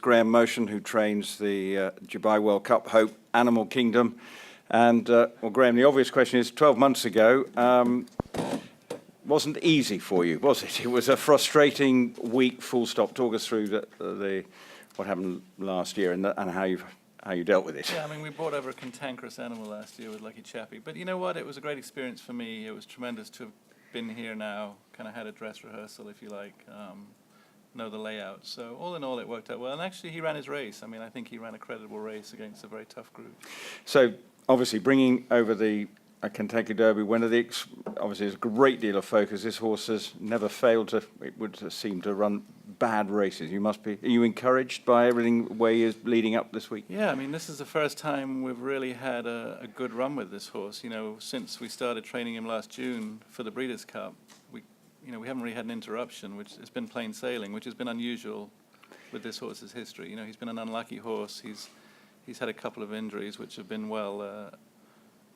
Graham Motion, who trains the Dubai World Cup Hope Animal Kingdom. And, well, Graham, the obvious question is, 12 months ago, wasn't easy for you, was it? It was a frustrating week, full stop. Talk us through what happened last year and how you dealt with it. Yeah, I mean, we brought over a cantankerous animal last year with Lucky Chappie. But you know what? It was a great experience for me. It was tremendous to have been here now, kind of had a dress rehearsal, if you like, know the layout. So all in all, it worked out well. And actually, he ran his race. I mean, I think he ran a credible race against a very tough group. So obviously, bringing over the Kentucky Derby winner, obviously there's a great deal of focus. This horse has never failed to, it would seem, to run bad races. Are you encouraged by everything where he is leading up this week? Yeah, I mean, this is the first time we've really had a good run with this horse. You know, since we started training him last June for the Breeders' Cup, we haven't really had an interruption, which has been plain sailing, which has been unusual with this horse's history. You know, he's been an unlucky horse. He's had a couple of injuries which have been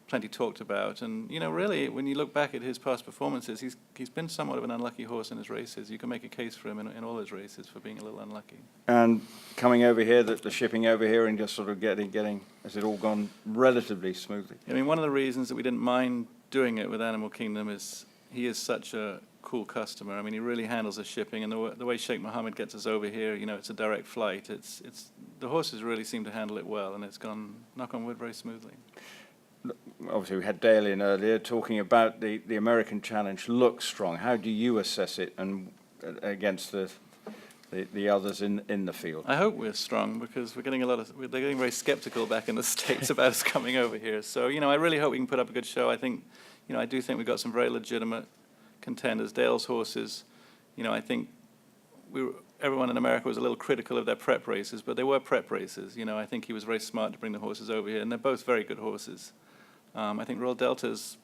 plenty talked about, and you know, really, when you look back at his past performances, he's been somewhat of an unlucky horse in his races. You can make a case for him in all his races for being a little unlucky. And coming over here, the shipping over here, and just sort of getting, has it all gone relatively smoothly? I mean, one of the reasons that we didn't mind doing it with Animal Kingdom is he is such a cool customer. I mean, he really handles the shipping, and the way Sheikh Mohammed gets us over here, you know, it's a direct flight. It's the horses really seem to handle it well, and it's gone, knock on wood, very smoothly. Obviously, we had Dale in earlier talking about the American Challenge looks strong. How do you assess it and against the others in the field? I hope we're strong, because they're getting very skeptical back in the States about us coming over here. So, you know, I really hope we can put up a good show. I think, you know, I do think we've got some very legitimate contenders. Dale's horses, you know, I think everyone in America was a little critical of their prep races, but they were prep races. You know, I think he was very smart to bring the horses over here, and they're both very good horses. I think Royal Delta's,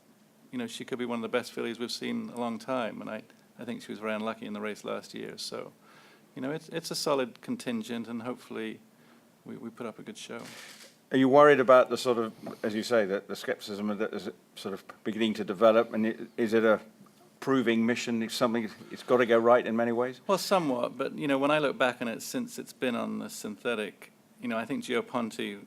you know, she could be one of the best fillies we've seen in a long time, and I think she was very unlucky in the race last year. So, you know, it's a solid contingent, and hopefully we put up a good show. Are you worried about the sort of, as you say, the skepticism that is sort of beginning to develop, and is it a proving mission? It's something, it's got to go right in many ways? Well, somewhat, but, you know, when I look back on it since it's been on the synthetic, you know, I think Gio Ponte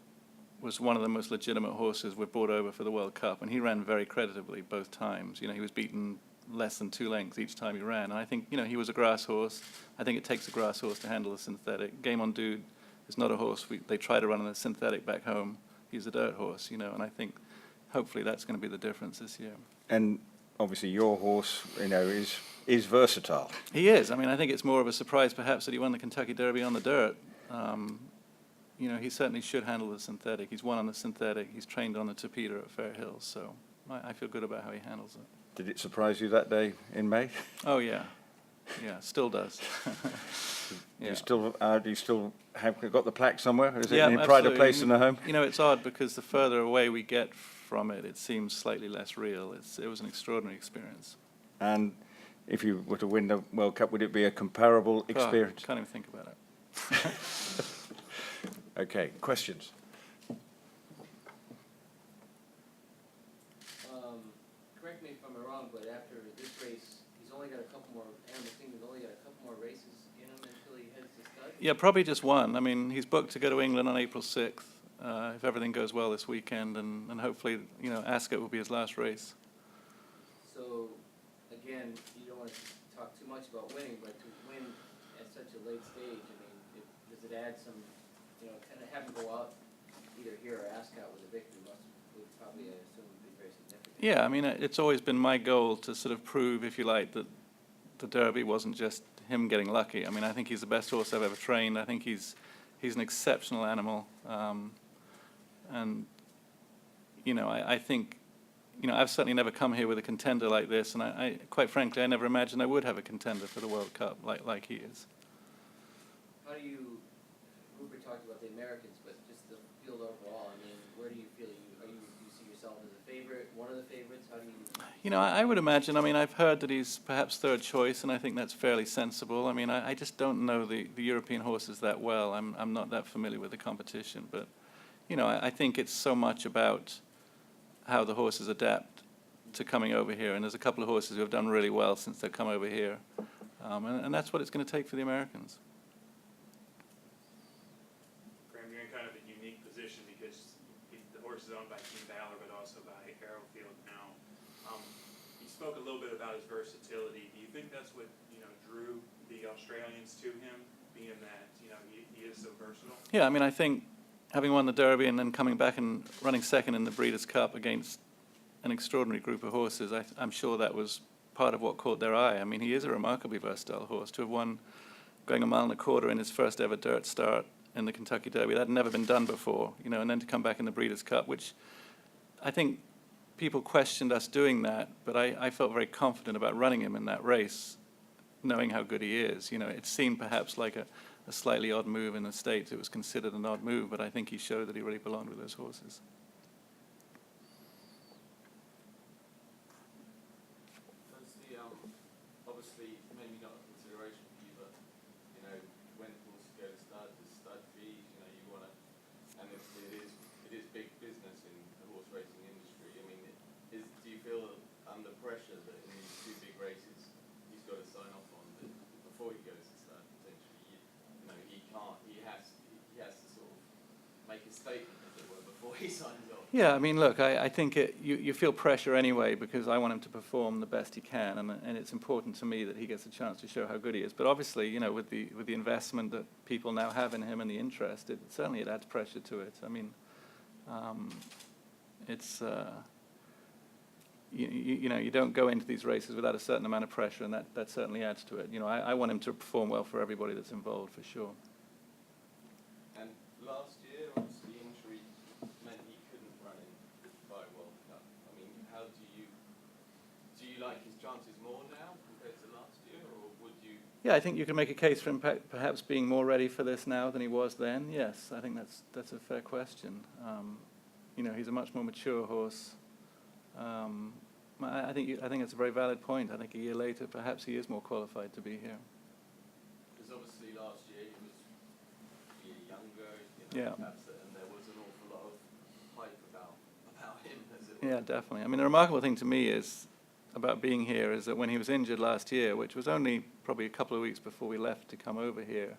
was one of the most legitimate horses we've brought over for the World Cup, and he ran very creditably both times. You know, he was beaten less than 2 lengths each time he ran. And I think, you know, he was a grass horse. I think it takes a grass horse to handle a synthetic. Game On Dude is not a horse they try to run on a synthetic back home. He's a dirt horse, you know, and I think hopefully that's going to be the difference this year. And obviously your horse, you know, is versatile. He is. I mean, I think it's more of a surprise perhaps that he won the Kentucky Derby on the dirt. You know, he certainly should handle the synthetic. He's won on the synthetic. He's trained on the Tapeta at Fair Hills, so I feel good about how he handles it. Did it surprise you that day in May? Oh, yeah. Yeah, still does. Yeah. Do you still have got the plaque somewhere? Is it yeah, in pride of place in the home? You know, it's odd because the further away we get from it, it seems slightly less real. It was an extraordinary experience. And if you were to win the World Cup, would it be a comparable experience? I can't even think about it. Okay, questions? Correct me if I'm wrong, but after this race, Animal Kingdom's only got a couple more races in him until he heads to stud? Yeah, probably just one. I mean, he's booked to go to England on April 6th, if everything goes well this weekend, and hopefully, you know, Ascot will be his last race. So, again, you don't want to talk too much about winning, but to win at such a late stage, I mean, does it add some, you know, kind of have him go out either here or Ascot with a victory would probably, I assume, be very significant. Yeah, I mean, it's always been my goal to sort of prove, if you like, that the Derby wasn't just him getting lucky. I mean, I think he's the best horse I've ever trained. I think he's an exceptional animal. And, you know, I think, you know, I've certainly never come here with a contender like this, and I quite frankly, I never imagined I would have a contender for the World Cup like he is. How do you, Rupert talked about the Americans, but just the field overall, I mean, where do you feel do you see yourself as a favorite, one of the favorites? How do you? You know, I would imagine, I mean, I've heard that he's perhaps third choice, and I think that's fairly sensible. I mean, I just don't know the European horses that well. I'm not that familiar with the competition, but, you know, I think it's so much about how the horses adapt to coming over here, and there's a couple of horses who have done really well since they've come over here, and that's what it's going to take for the Americans. you're in kind of a unique position because the horse is owned by Team Valor, but also by Arrowfield now. You spoke a little bit about his versatility. Do you think that's what drew the Australians to him, being that he is so versatile? Yeah, I mean, I think having won the Derby and then coming back and running second in the Breeders' Cup against an extraordinary group of horses, I'm sure that was part of what caught their eye. I mean, he is a remarkably versatile horse. To have won going 1.25 miles in his first ever dirt start in the Kentucky Derby, that had never been done before, and then to come back in the Breeders' Cup, which I think people questioned us doing that, but I felt very confident about running him in that race, knowing how good he is. It seemed perhaps like a slightly odd move in the States. It was considered an odd move, but I think he showed that he really belonged with those horses. Obviously, maybe not a consideration for you, but when horses go to stud fees, you want to, and it is big business in the horse racing industry. I mean, do you feel under pressure that in these two big races he's got to sign off on before he goes to stud? Potentially, he has to sort of make a statement, as it were, before he signs off. Yeah, I mean, look, I think you feel pressure anyway because I want him to perform the best he can, and it's important to me that he gets a chance to show how good he is. But obviously, with the investment that people now have in him and the interest, it adds pressure to it. I mean, it's you don't go into these races without a certain amount of pressure, and that certainly adds to it. I want him to perform well for everybody that's involved, for sure. And last year, obviously, injury meant he couldn't run in the Dubai World Cup. I mean, how do you like his chances more now compared to last year, or would you? Yeah, I think you can make a case for him perhaps being more ready for this now than he was then. Yes, I think that's a fair question. He's a much more mature horse. I think it's a very valid point. I think a year later, perhaps he is more qualified to be here. Because obviously last year he was a year younger, Yeah. perhaps, and there was an awful lot of hype about him, as it were. Yeah, definitely. I mean, the remarkable thing to me is about being here is that when he was injured last year, which was only probably a couple of weeks before we left to come over here,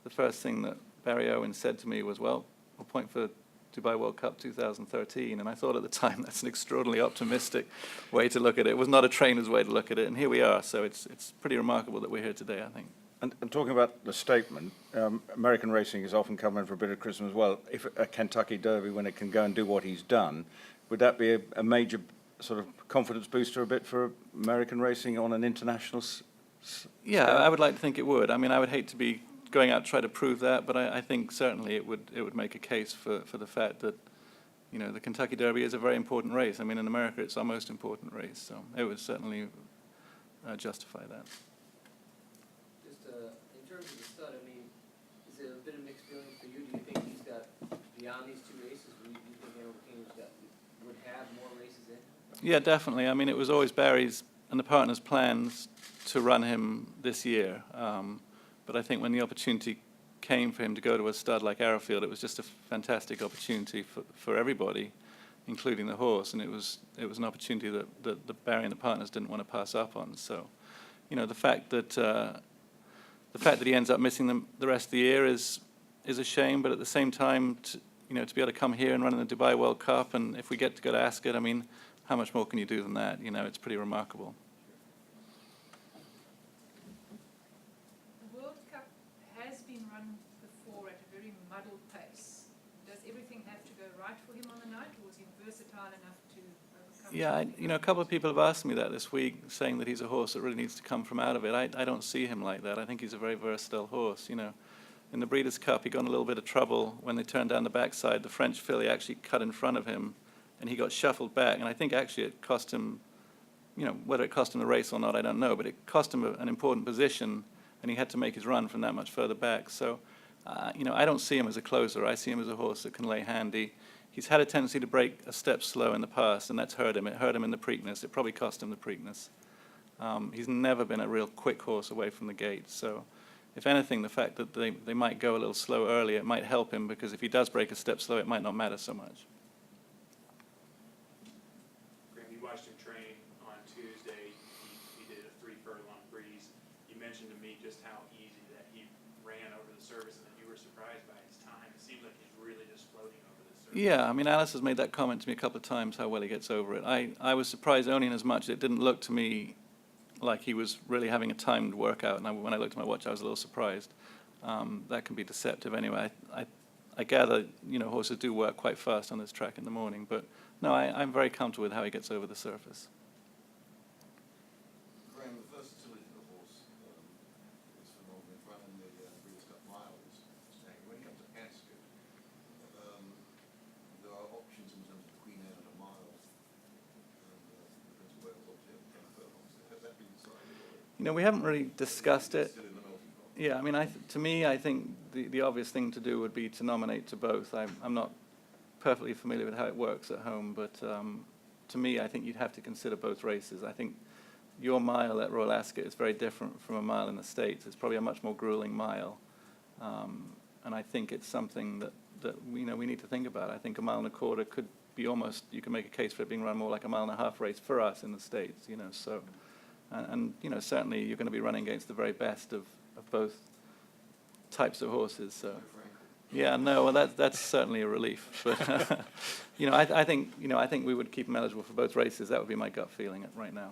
the first thing that Barry Owen said to me was, well, we'll point for Dubai World Cup 2013, and I thought at the time that's an extraordinarily optimistic way to look at it. It was not a trainer's way to look at it, and here we are. So it's pretty remarkable that we're here today, I think. And talking about the statement, American racing is often coming for a bit of criticism as well. If a Kentucky Derby, when it can go and do what he's done, would that be a major sort of confidence booster a bit for American racing on an international Yeah, I would like to think it would. I mean, I would hate to be going out to try to prove that, but I think certainly it would make a case for the fact that, the Kentucky Derby is a very important race. I mean, in America, it's our most important race, so it would certainly justify that. Just in terms of the stud, I mean, is it a bit of mixed feelings for you? Do you think he's got, beyond these two races, do you think Harold King's would have more races in? Yeah, definitely. I mean, it was always Barry's and the partners' plans to run him this year. But I think when the opportunity came for him to go to a stud like Arrowfield, it was just a fantastic opportunity for everybody, including the horse, and it was an opportunity that Barry and the partners didn't want to pass up on. So, the fact that he ends up missing the rest of the year is a shame, but at the same time, to be able to come here and run in the Dubai World Cup, and if we get to go to Ascot, I mean, how much more can you do than that? It's pretty remarkable. The World Cup has been run before at a very muddled pace. Does everything have to go right for him on the night, or is he versatile enough to overcome? Yeah, a couple of people have asked me that this week, saying that he's a horse that really needs to come from out of it. I don't see him like that. I think he's a very versatile horse. In the Breeders' Cup, he got in a little bit of trouble when they turned down the backside. The French filly actually cut in front of him, and he got shuffled back. And I think actually it cost him, whether it cost him the race or not, I don't know, but it cost him an important position, and he had to make his run from that much further back. So, I don't see him as a closer. I see him as a horse that can lay handy. He's had a tendency to break a step slow in the past, and that's hurt him. It hurt him in the Preakness. It probably cost him the Preakness. He's never been a real quick horse away from the gate. So, if anything, the fact that they might go a little slow early, it might help him, because if he does break a step slow, it might not matter so much. Graham, you watched him train on Tuesday. He did a 3-furlong breeze. You mentioned to me just how easy that he ran over the surface and that you were surprised by his time. It seemed like Yeah, I mean, Alice has made that comment to me a couple of times, how well he gets over it. I was surprised only in as much it didn't look to me like he was really having a timed workout, and when I looked at my watch, I was a little surprised. That can be deceptive anyway. I gather, you know, horses do work quite fast on this track in the morning, but no, I'm very comfortable with how he gets over the surface. Graham, the versatility of the horse is phenomenal. It's running the Breeders' Cup Mile is staggering. When it comes to Ascot, there are options in terms of the Queen Anne at a mile, and the Prince of Wales obviously at 10 furlongs. Has that been decided? Or You know, we haven't really discussed it. still in the melting pot? Yeah, I mean, to me, I think the obvious thing to do would be to nominate to both. I'm not perfectly familiar with how it works at home, but to me, I think you'd have to consider both races. I think your mile at Royal Ascot is very different from a mile in the States. It's probably a much more grueling mile, and I think it's something that you know, we need to think about. I think a mile and a quarter could be almost, you can make a case for it being run more like a mile and a half race for us in the States, you know, so. And you know, certainly you're going to be running against the very best of both types of horses. So, yeah, no, well, that's certainly a relief. But you know, I think we would keep him eligible for both races. That would be my gut feeling right now.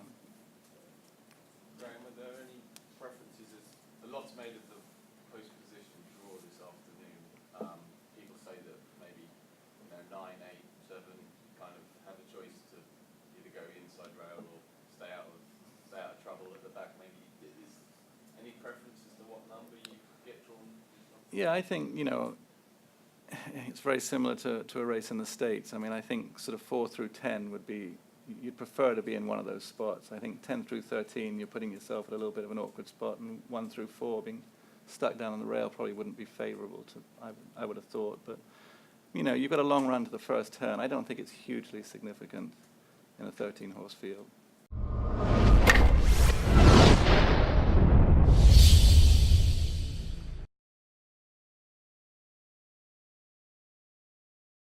Graham, are there any preferences? A lot's made of the post-position draw this afternoon. People say that maybe 9, 8, 7 kind of have a choice to either go inside rail or stay out of trouble at the back. Maybe is any preference as to what number you get drawn? Yeah, I think, you know, it's very similar to a race in the States. I mean, I think sort of 4 through 10 would be, you'd prefer to be in one of those spots. I think 10 through 13, you're putting yourself at a little bit of an awkward spot, and 1 through 4, being stuck down on the rail probably wouldn't be favorable to, I would have thought. But, you know, you've got a long run to the first turn. I don't think it's hugely significant in a 13-horse field.